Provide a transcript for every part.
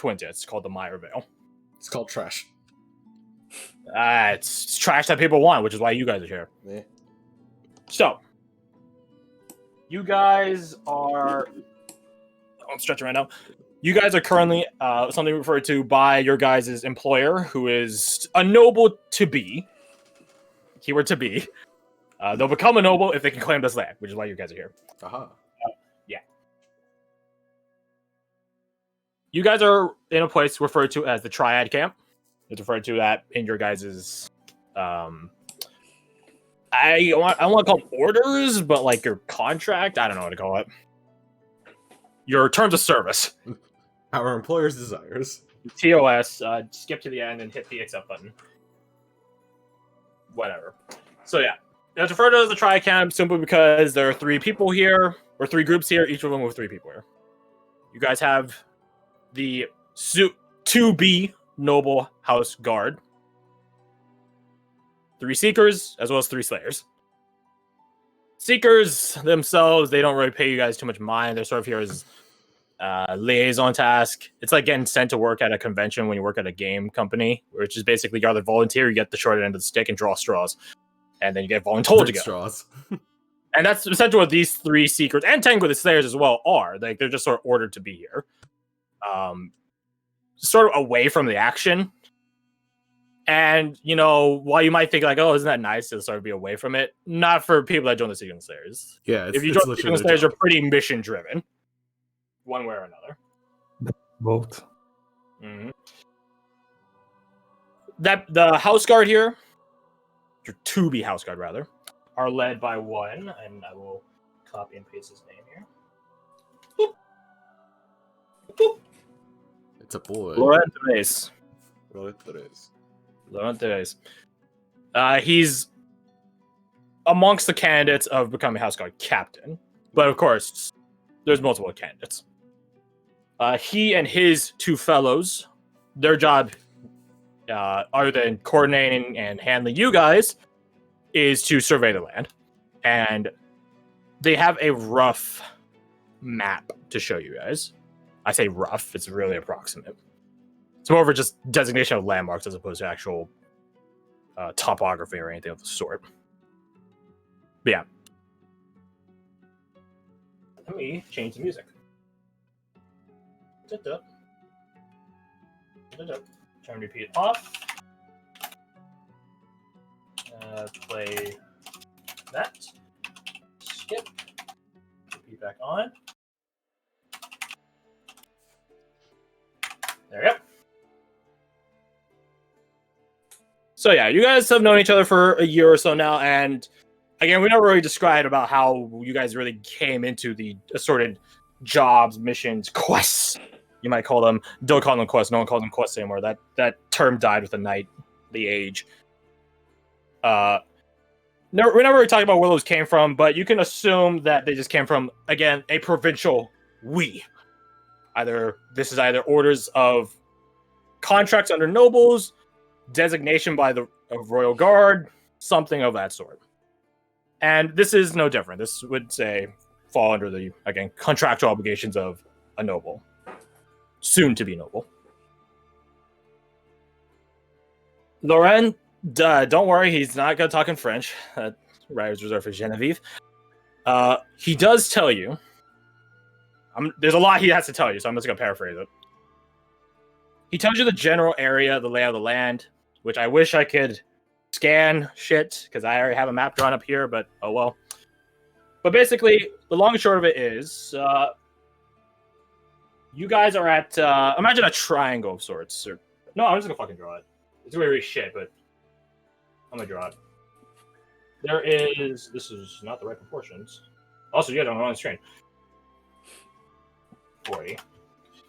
twins yet. It's called the Meyer Vale. It's called trash. It's trash that people want, which is why you guys are here. Yeah. So, you guys are... I'm stretching right now. You guys are currently something referred to by your guys' employer, who is a noble to be. Keyword to be. They'll become a noble if they can claim this land, which is why you guys are here. Aha. Yeah. You guys are in a place referred to as the Triad Camp. It's referred to that in your guys' I want to call them orders, but like your contract. I don't know what to call it. Your terms of service. Our employer's desires. TOS. Skip to the end and hit the accept button. Whatever. So yeah, it's referred to as the Triad Camp simply because there are 3 people here, or 3 groups here, each of them with 3 people here. You guys have the to-be Noble House Guard, 3 Seekers, as well as 3 Slayers. Seekers themselves, they don't really pay you guys too much mind. They're sort of here as liaison task. It's like getting sent to work at a convention when you work at a game company, which is basically you either volunteer, you get the short end of the stick and draw straws, and then you get voluntold to go. Straws. And that's essentially what these 3 Seekers and technically the Slayers as well are. Like they're just sort of ordered to be here. Sort of away from the action. And, you know, while you might think like, oh, isn't that nice to sort of be away from it? Not for people that join the Seekers and Slayers. Yeah, if you join the Seekers and Slayers, you're pretty mission driven. One way or another. Both. Mm-hmm. The House Guard here, your to-be House Guard rather, are led by one, and I will copy and paste his name here. Boop. Boop. It's a boy. Laurent Therese. Laurent Therese. He's amongst the candidates of becoming House Guard captain, but of course, there's multiple candidates. He and his 2 fellows, their job, other than coordinating and handling you guys, is to survey the land. And they have a rough map to show you guys. I say rough, it's really approximate. It's more of a just designation of landmarks as opposed to actual topography or anything of the sort. But yeah. Let me change the music. Turn repeat off. Play that. Skip. Repeat back on. There we go. So yeah, you guys have known each other for a year or so now, and again, we never really described about how you guys really came into the assorted jobs, missions, quests. You might call them. Don't call them quests. No one calls them quests anymore. That term died with the age. We never really talked about where those came from, but you can assume that they just came from, again, a provincial we. This is either orders of contracts under nobles, designation by the royal guard, something of that sort. And this is no different. This would fall under the, again, contractual obligations of a noble. Soon to be noble. Laurent, don't worry, he's not going to talk in French. That right is reserved for Genevieve. He does tell you. There's a lot he has to tell you, so I'm just going to paraphrase it. He tells you the general area, the layout of the land, which I wish I could scan shit, because I already have a map drawn up here, but oh well. But basically, the long and short of it is, you guys are at, imagine a triangle of sorts. No, I'm just going to fucking draw it. It's going to be really shit, but I'm going to draw it. This is not the right proportions. Also, you guys are on the wrong screen. 40.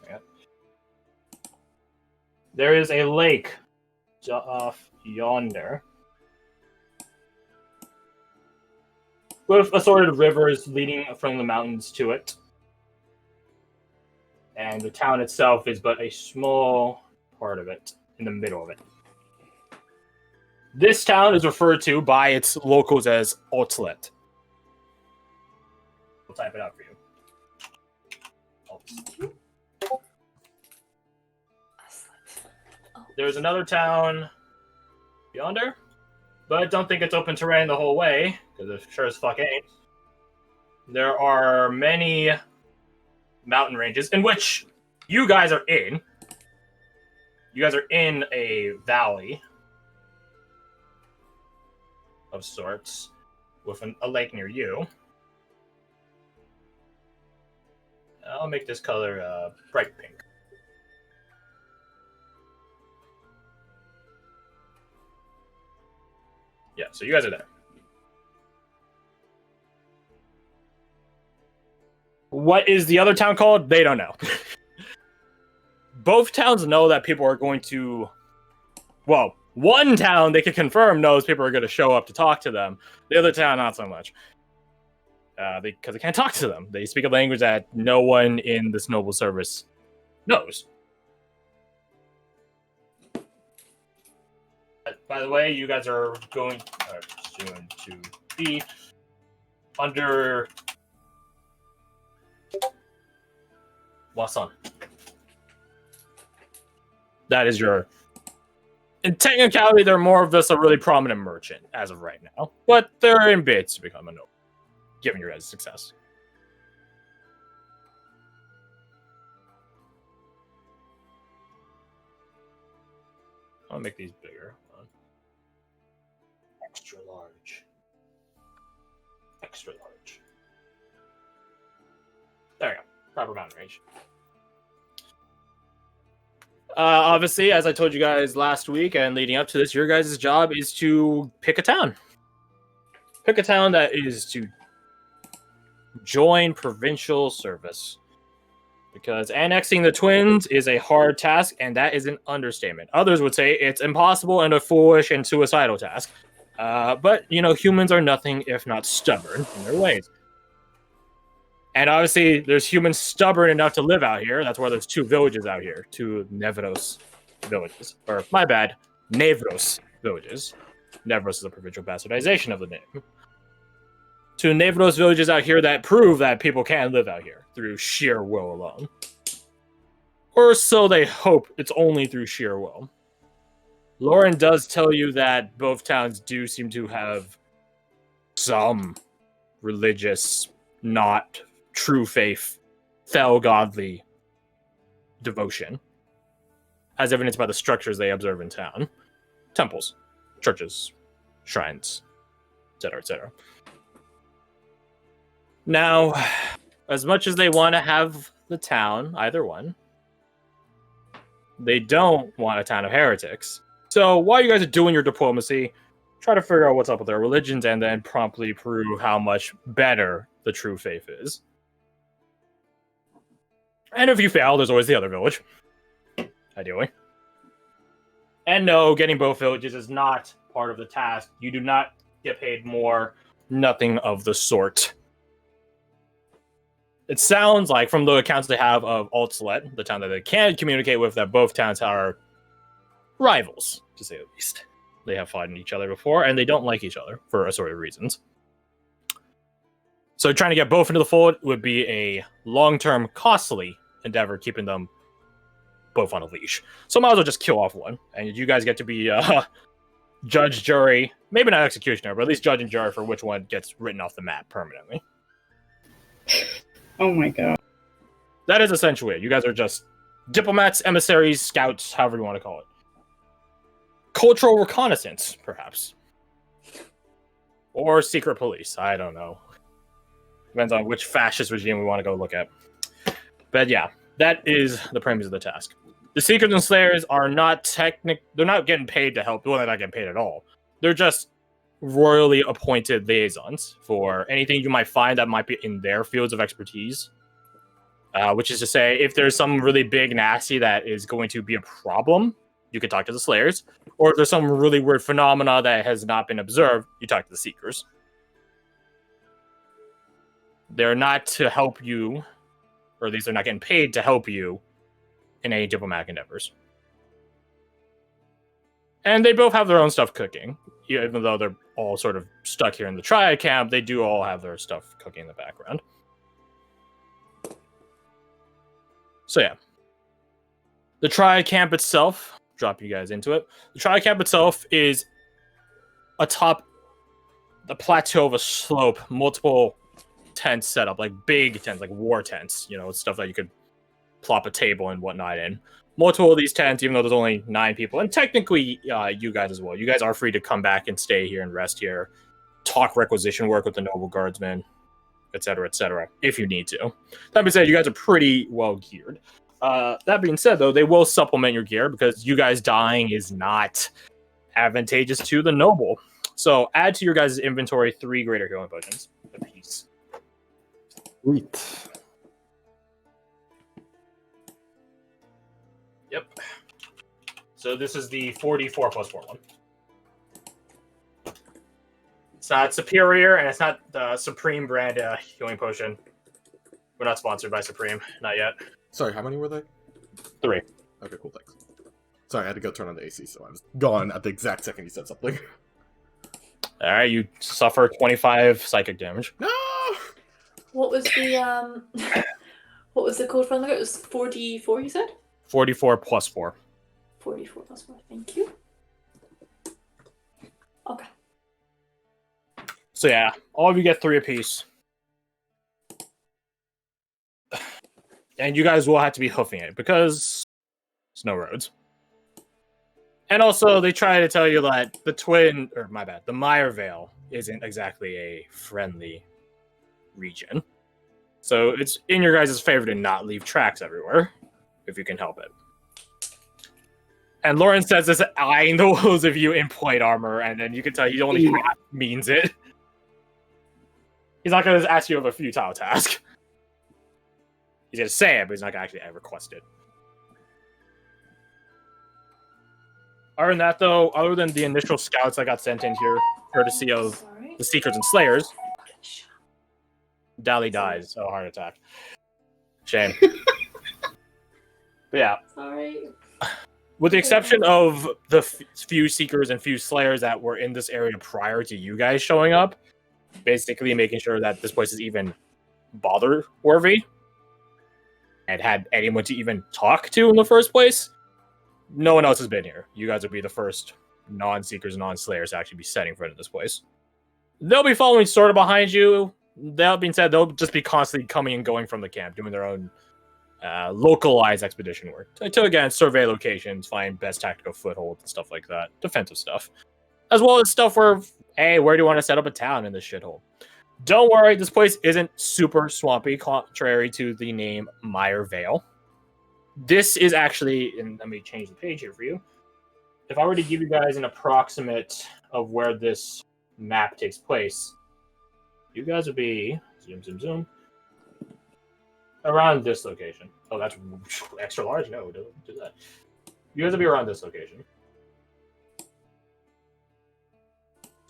Yeah. There is a lake off yonder with assorted rivers leading from the mountains to it. And the town itself is but a small part of it, in the middle of it. This town is referred to by its locals as Outlet. We'll type it out for you. there's another town yonder, but I don't think it's open terrain the whole way, because it sure as fuck ain't. There are many mountain ranges in which you guys are in. You guys are in a valley of sorts with a lake near you. I'll make this color bright pink. Yeah, so you guys are there. What is the other town called? They don't know. Both towns know that people are going to... Well, one town, they can confirm, knows people are going to show up to talk to them. The other town, not so much. Because they can't talk to them. They speak a language that no one in this noble service knows. By the way, you guys are going soon to be under Wasan. That is your... In technicality, they're more of just a really prominent merchant as of right now. But they're in bids to become a noble, given your guys' success. I'll make these bigger. Extra large. Extra large. There we go. Proper mountain range. Obviously, as I told you guys last week and leading up to this, your guys' job is to pick a town. Pick a town that is to join provincial service. Because annexing the twins is a hard task, and that is an understatement. Others would say it's impossible and a foolish and suicidal task. But, you know, humans are nothing if not stubborn in their ways. And obviously, there's humans stubborn enough to live out here. That's why there's 2 villages out here. 2 Nevros villages. Or, my bad, Nevros villages. Nevros is a provincial bastardization of the name. 2 Nevros villages out here that prove that people can live out here through sheer will alone. Or so they hope it's only through sheer will. Lauren does tell you that both towns do seem to have some religious, not true faith, fell godly devotion, as evidenced by the structures they observe in town. Temples, churches, shrines, etc., etc. Now, as much as they want to have the town, either one, they don't want a town of heretics. So while you guys are doing your diplomacy, try to figure out what's up with their religions and then promptly prove how much better the true faith is. And if you fail, there's always the other village. Ideally. And no, getting both villages is not part of the task. You do not get paid more. Nothing of the sort. It sounds like, from the accounts they have of Altslet, the town that they can communicate with, that both towns are rivals, to say the least. They have fought each other before, and they don't like each other for assorted reasons. So trying to get both into the fold would be a long-term, costly endeavor, keeping them both on a leash. So might as well just kill off one, and you guys get to be judge, jury, maybe not executioner, but at least judge and jury for which one gets written off the map permanently. Oh my god. That is essentially it. You guys are just diplomats, emissaries, scouts, however you want to call it. Cultural reconnaissance, perhaps. Or secret police, I don't know. Depends on which fascist regime we want to go look at. But yeah, that is the premise of the task. The Seekers and Slayers are not they're not getting paid to help. Well, they're not getting paid at all. They're just royally appointed liaisons for anything you might find that might be in their fields of expertise. Which is to say, if there's some really big nasty that is going to be a problem, you can talk to the Slayers. Or if there's some really weird phenomena that has not been observed, you talk to the Seekers. They're not to help you, or at least they're not getting paid to help you in any diplomatic endeavors. And they both have their own stuff cooking. Even though they're all sort of stuck here in the Triad camp, they do all have their stuff cooking in the background. So yeah. The Triad camp itself, drop you guys into it. The triad camp itself is atop the plateau of a slope, multiple tents set up, like big tents, like war tents, stuff that you could plop a table and whatnot in. Multiple of these tents, even though there's only 9 people, and technically you guys as well. You guys are free to come back and stay here and rest here, talk requisition work with the noble guardsmen, etc., if you need to. That being said, you guys are pretty well geared. That being said, though, they will supplement your gear because you guys dying is not advantageous to the noble. So add to your guys' inventory 3 greater healing potions apiece. Sweet. Yep. So this is the 44 plus 4 one. It's not Superior, and it's not the Supreme brand healing potion. We're not sponsored by Supreme. Not yet. Sorry, how many were they? 3. Okay, cool, thanks. Sorry, I had to go turn on the AC, so I was gone at the exact second you said something. Alright, you suffer 25 psychic damage. No! What was the what was the code from there? It was 44, you said? 44 plus 4. 44 plus 4, thank you. Okay. So yeah, all of you get 3 apiece. And you guys will have to be hoofing it because there's no roads. And also, they try to tell you that the Mire Vale isn't exactly a friendly region. So it's in your guys' favor to not leave tracks everywhere, if you can help it. And Lauren says this eyeing those of you in plate armor, and then you can tell he only half means it. He's not going to ask you of a futile task. He's going to say it, but he's not going to actually request it. Other than that, though, other than the initial scouts that got sent in here, courtesy of the Seekers and Slayers, Dally dies of a heart attack. Shame. But yeah. Sorry. With the exception of the few Seekers and few Slayers that were in this area prior to you guys showing up, basically making sure that this place is even bother-worthy and had anyone to even talk to in the first place, no one else has been here. You guys will be the first non-Seekers, non-Slayers to actually be setting foot in this place. They'll be following sort of behind you. That being said, they'll just be constantly coming and going from the camp, doing their own localized expedition work to again survey locations, find best tactical footholds and stuff like that, defensive stuff, as well as stuff where, hey, where do you want to set up a town in this shithole? Don't worry, this place isn't super swampy, contrary to the name Mire Vale. This is actually, and let me change the page here for you. If I were to give you guys an approximate of where this map takes place, you guys would be zoom around this location. Oh, that's extra large. No, don't do that. You guys will be around this location.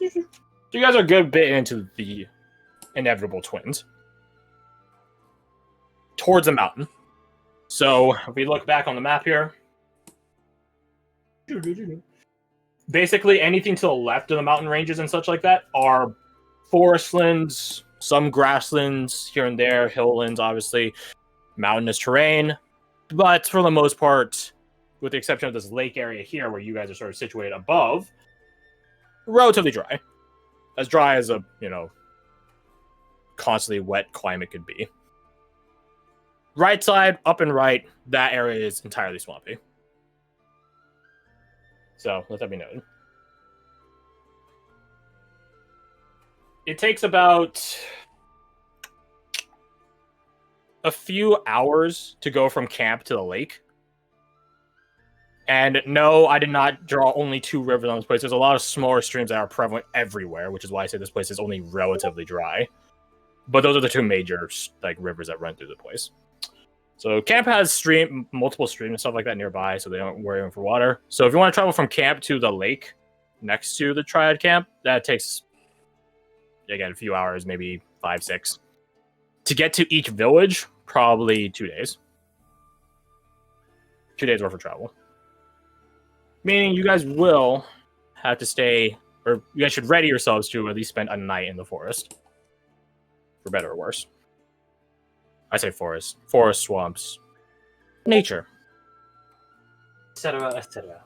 So you guys are a good bit into the inevitable twins towards a mountain. So if we look back on the map here, basically anything to the left of the mountain ranges and such like that are forestlands, some grasslands here and there, hilllands, obviously, mountainous terrain. But for the most part, with the exception of this lake area here where you guys are sort of situated above, relatively dry. As dry as a, constantly wet climate could be. Right side, up and right, that area is entirely swampy. So, let that be noted. It takes about a few hours to go from camp to the lake. And no, I did not draw only 2 rivers on this place. There's a lot of smaller streams that are prevalent everywhere, which is why I say this place is only relatively dry. But those are the 2 major rivers that run through the place. So camp has multiple streams and stuff like that nearby, so they don't worry for water. So if you want to travel from camp to the lake next to the Triad camp, that takes, again, a few hours, maybe 5, 6. To get to each village, probably 2 days. 2 days worth of travel. Meaning you guys will have to stay, or you guys should ready yourselves to at least spend a night in the forest. For better or worse. I say forest, swamps, nature, etc., etc.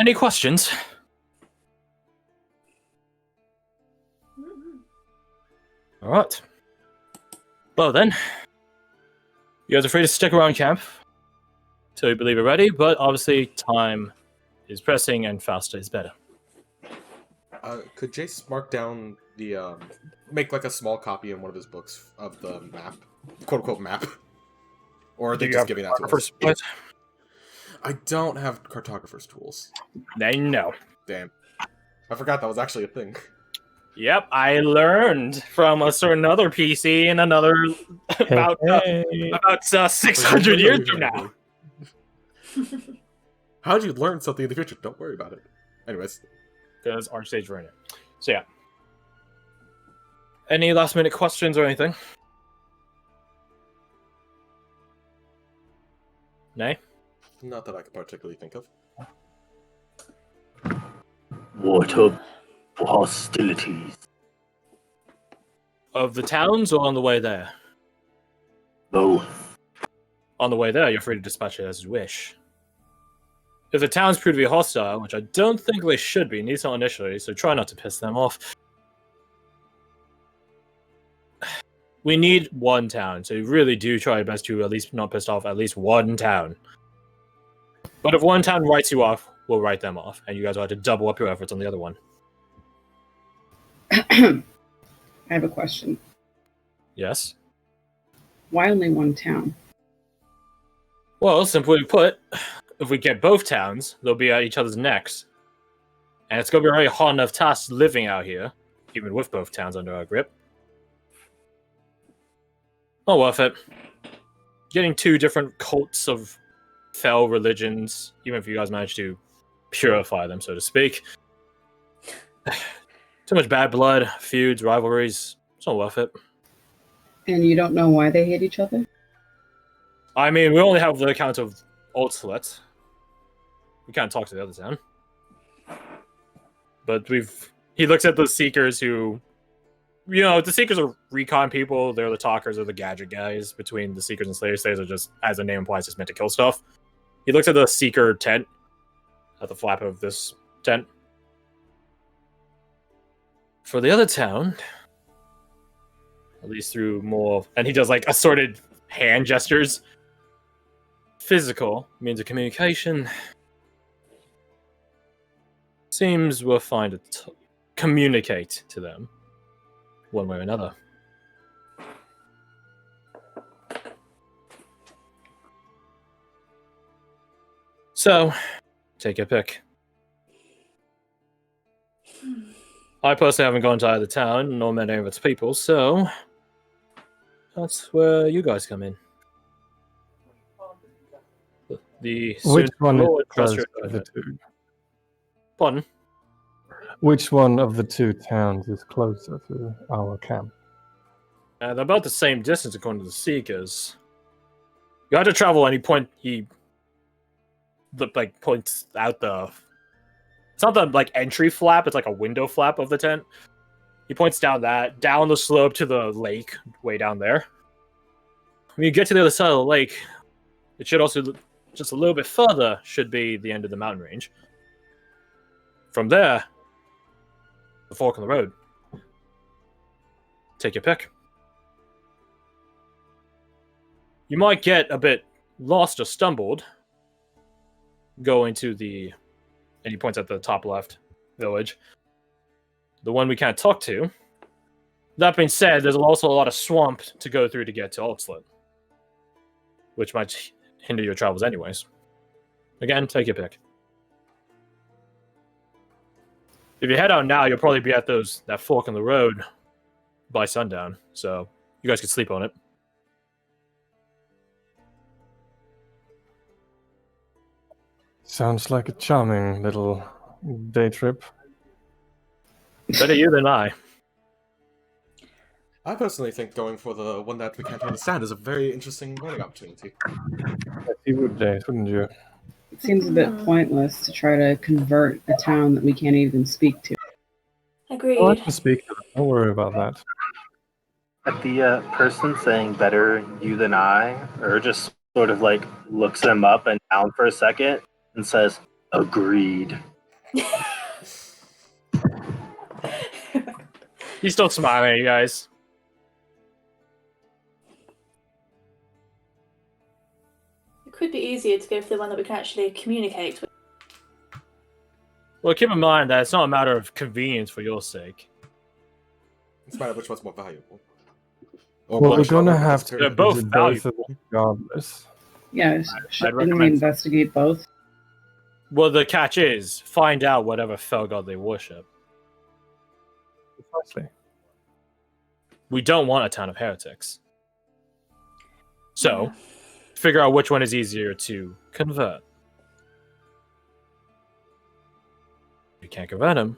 Any questions? All right. Well then, you guys are free to stick around camp till you believe you're ready, but obviously time is pressing and faster is better. Could Jace mark down the make like a small copy in one of his books of the map, quote unquote map, or are they just giving that to us? I don't have cartographer's tools. Then no. Damn, I forgot that was actually a thing. Yep, I learned from a certain other PC in another about 600 years from now. How'd you learn something in the future? Don't worry about it. Anyways, because Archstage ran it. So yeah. Any last minute questions or anything? Nay? Not that I could particularly think of. What of hostilities? Of the towns or on the way there? Both. On the way there, you're free to dispatch it as you wish. If the towns prove to be hostile, which I don't think they should be, needs not initially, so try not to piss them off. We need one town, so you really do try your best to at least not piss off at least one town. But if one town writes you off, we'll write them off, and you guys will have to double up your efforts on the other one. I have a question. Yes? Why only one town? Well, simply put, if we get both towns, they'll be at each other's necks. And it's going to be a very hard enough task living out here, even with both towns under our grip. Not worth it. Getting two different cults of fell religions, even if you guys manage to purify them, so to speak. Too much bad blood, feuds, rivalries. It's not worth it. And you don't know why they hate each other? I mean, we only have the account of Ultlet. We can't talk to the other town. But he looks at the Seekers who, the Seekers are recon people. They're the talkers or the gadget guys between the Seekers and Slayers. Slayers are just, as the name implies, just meant to kill stuff. He looks at the Seeker tent, at the flap of this tent. For the other town, at least through more, and he does like assorted hand gestures. Physical means of communication. Seems we'll find it communicate to them one way or another. So, take your pick. I personally haven't gone to either town, nor met any of its people, so that's where you guys come in. Which one is closer of the two? Pardon? Which one of the two towns is closer to our camp? They're about the same distance according to the Seekers. You have to travel, and he points out the... It's not the entry flap, it's like a window flap of the tent. He points down the slope to the lake, way down there. When you get to the other side of the lake, it should also, just a little bit further, should be the end of the mountain range. From there, the fork in the road. Take your pick. You might get a bit lost or stumbled going to the... And he points at the top left village. The one we can't talk to. That being said, there's also a lot of swamp to go through to get to Ultslet, which might hinder your travels anyways. Again, take your pick. If you head out now, you'll probably be at that fork in the road by sundown, so you guys could sleep on it. Sounds like a charming little day trip. Better you than I. I personally think going for the one that we can't understand is a very interesting learning opportunity. Yes, you would, Jace, wouldn't you? It seems a bit pointless to try to convert a town that we can't even speak to. Agreed. Oh, I can speak to them. Don't worry about that. At the person saying better you than I, or just sort of looks them up and down for a second and says, agreed. He's still smiling at you guys. It could be easier to go for the one that we can actually communicate with. Well, keep in mind that it's not a matter of convenience for your sake. It's a matter of which one's more valuable. Well, we're which gonna one more have to They're both visit both of valuable. them regardless. Yeah, I'd shouldn't we recommend- investigate both? Well, the catch is find out whatever fell god they worship. Precisely. We don't want a town of heretics. So, figure out which one is easier to convert. If you can't convert him,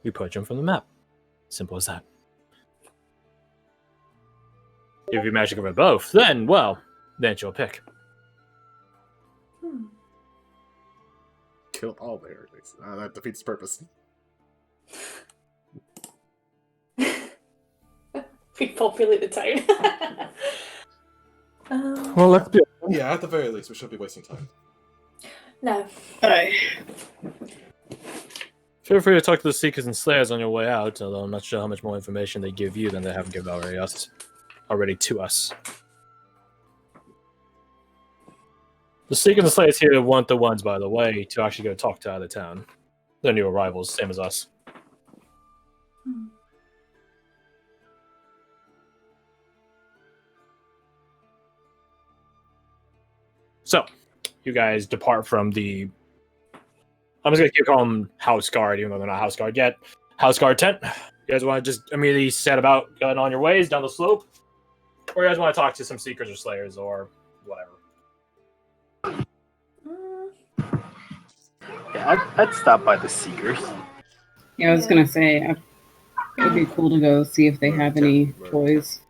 we purge him from the map. Simple as that. If you manage to convert both, then, well, then it's your pick. Kill all the heretics. That defeats the purpose. Repopulate the town. Well, let's be Yeah, at the very least, we shouldn't be wasting time. No. Feel free to talk to the Seekers and Slayers on your way out, although I'm not sure how much more information they give you than they haven't given already to us. The Seekers and Slayers here weren't the ones, by the way, to actually go talk to out of town. They're new arrivals, same as us. So, you guys depart from the... I'm just going to keep calling them House Guard, even though they're not House Guard yet. House Guard tent. You guys want to just immediately set about going on your ways down the slope? Or you guys want to talk to some Seekers or Slayers or whatever? Yeah, I'd stop by the Seekers. Yeah, I was gonna say it would be cool to go see if they have any toys.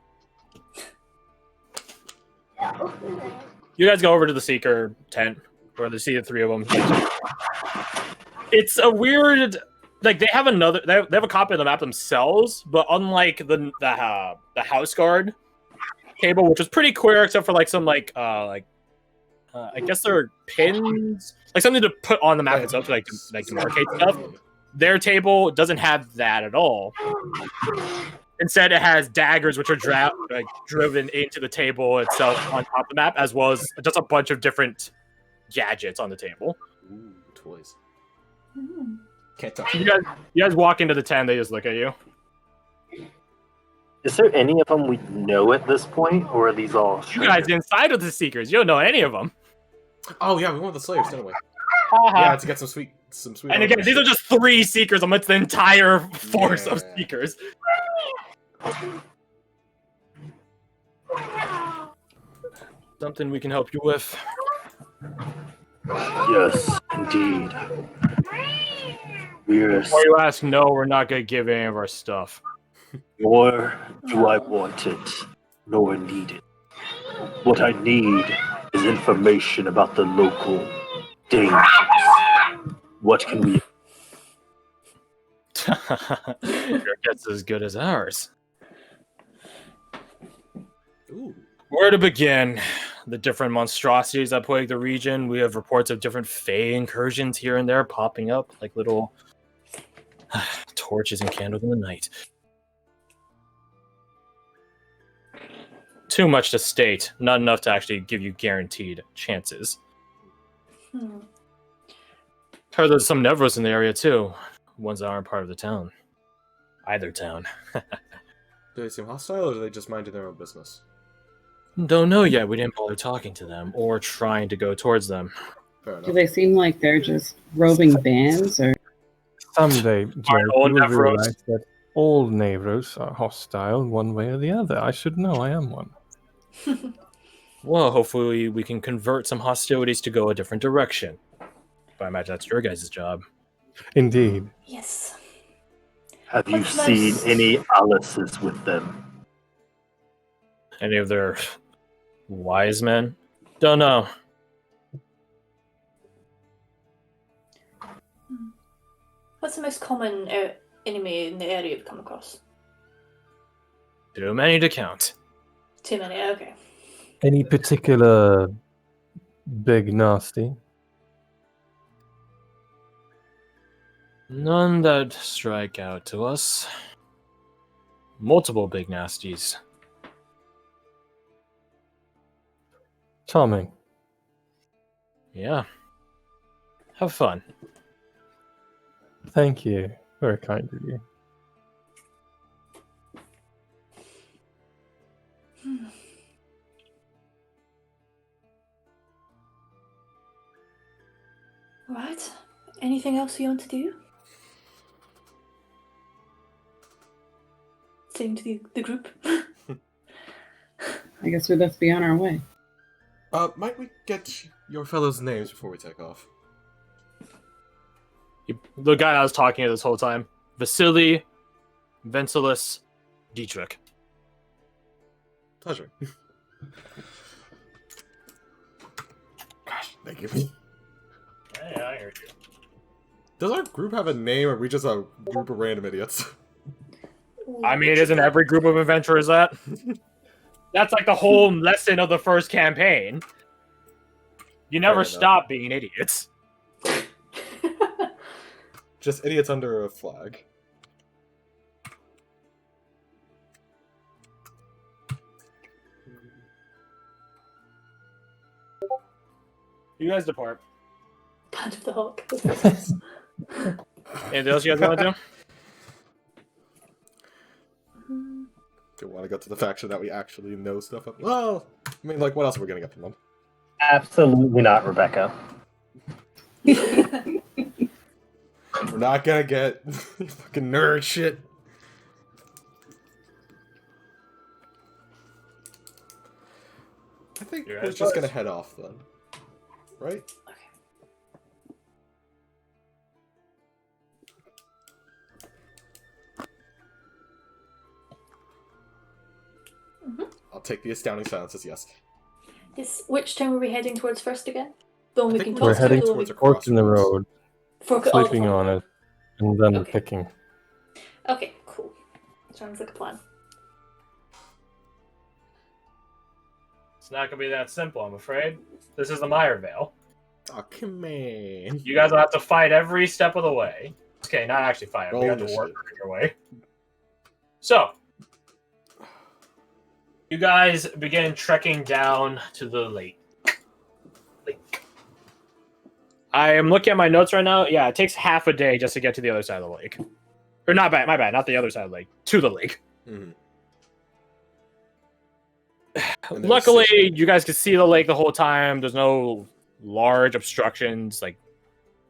You guys go over to the Seeker tent, where they see the three of them. It's a weird, like they have another. They have a copy of the map themselves, but unlike the House Guard table, which was pretty clear, except for like some I guess they're pins, like something to put on the map itself to like demarcate stuff. Their table doesn't have that at all. Instead, it has daggers which are driven into the table itself on top of the map, as well as just a bunch of different gadgets on the table. Ooh, toys. Can't touch. You guys walk into the tent, they just look at you. Is there any of them we know at this point, or are these all You guys inside of the Seekers, you don't know any of them. Oh yeah, we wanted the Slayers, didn't we? Yeah, to get some sweet. And again, these are just 3 Seekers amidst the entire force of Seekers. Something we can help you with? Yes, indeed. Before you ask, no, we're not going to give any of our stuff. Nor do I want it, nor need it. What I need is information about the local dangers. What can we... Your guess is as good as ours. Ooh. Where to begin? The different monstrosities that plague the region. We have reports of different Fey incursions here and there popping up like little torches and candles in the night. Too much to state, not enough to actually give you guaranteed chances. Heard there's some Nevros in the area too. Ones that aren't part of the town. Either town. Do they seem hostile, or do they just minding their own business? Don't know yet. We didn't bother talking to them or trying to go towards them. Fair enough. Do they seem like they're just roving bands, or someday, Jake, all you will Nevros. realize that all Nevros are hostile one way or the other. I should know. I am one. Well, hopefully we can convert some hostilities to go a different direction. But I imagine that's your guys' job. Indeed. Yes. Have you What's seen most- any Alice's with them? Any of their wise men? Don't know. What's the most common enemy in the area you've come across? Too many to count. Too many, okay. Any particular big nasty? None that strike out to us. Multiple big nasties. Charming. Yeah. Have fun. Thank you. Very kind of you. Right. Anything else you want to do? Saying to the group. I guess we let's be on our way. Might we get your fellows' names before we take off? The guy I was talking to this whole time. Vasily, Vencelis, Dietrich. Pleasure. Gosh, thank you. Yeah, I heard you. Does our group have a name, or are we just a group of random idiots? I mean, isn't every group of adventurers that? That's like the whole lesson of the first campaign. You never stop being idiots. Just idiots under a flag. You guys depart. Band of the Hawk. Anything else you guys want to do? Do you want to go to the faction that we actually know stuff about? Well, I mean, like, what else are we going to get from them? Absolutely not, Rebecca. We're not going to get fucking nerd shit. I think we're just going to head off then. Right? I'll take the astounding silence as yes. Which town were we heading towards first again? The one we can We're talk heading to. towards a fork in the road, sleeping on it, and then picking. Okay, cool. Sounds like a plan. It's not gonna be that simple, I'm afraid. This is the Meyervale. Oh, come on. You guys will have to fight every step of the way. Okay, not actually fight. You have to Roll work your way. So, you guys begin trekking down to the lake. I am looking at my notes right now. Yeah, it takes half a day just to get to the other side of the lake. Or not bad, my bad, not the other side of the lake. To the lake. Mm-hmm. Luckily, you guys can see the lake the whole time. There's no large obstructions. Like,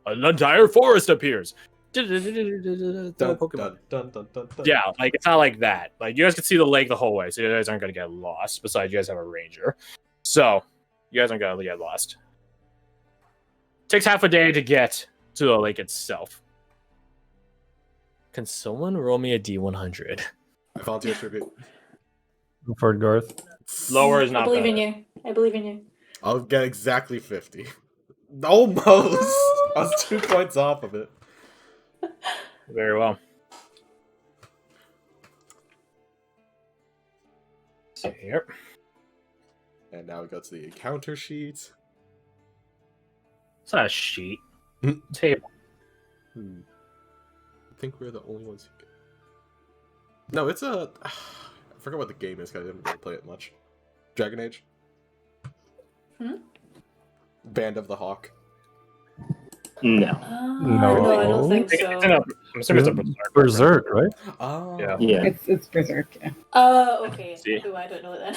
an entire forest appears. Dun, dun, dun, dun, dun. Yeah, like, it's not like that. Like, you guys can see the lake the whole way, so you guys aren't going to get lost. Besides, you guys have a ranger. So, you guys aren't going to get lost. Takes half a day to get to the lake itself. Can someone roll me a D100? I volunteer tribute. Go for it, Garth. Lower is not I believe in better. you. I believe in you. I'll get exactly 50. Almost! I was 2 points off of it. Very well. See here. And now we go to the encounter sheet. It's not a sheet. Table. I think we're the only ones who get... No, it's a... I forgot what the game is, because I didn't really play it much. Dragon Age? Band of the Hawk? No. No, I don't think so. I'm assuming it's a Berserk, right? Oh. Yeah. It's Berserk, yeah. Okay. See? Oh, I don't know it then.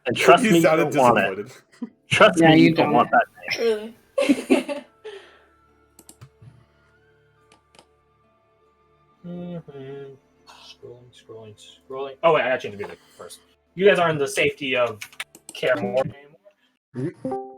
And trust You me, you sounded don't want it. disappointed. Trust Yeah, me, you you don't don't. want that name. Really? Scrolling. Oh, wait, I gotta change the music first. You guys are in the safety of Care More anymore.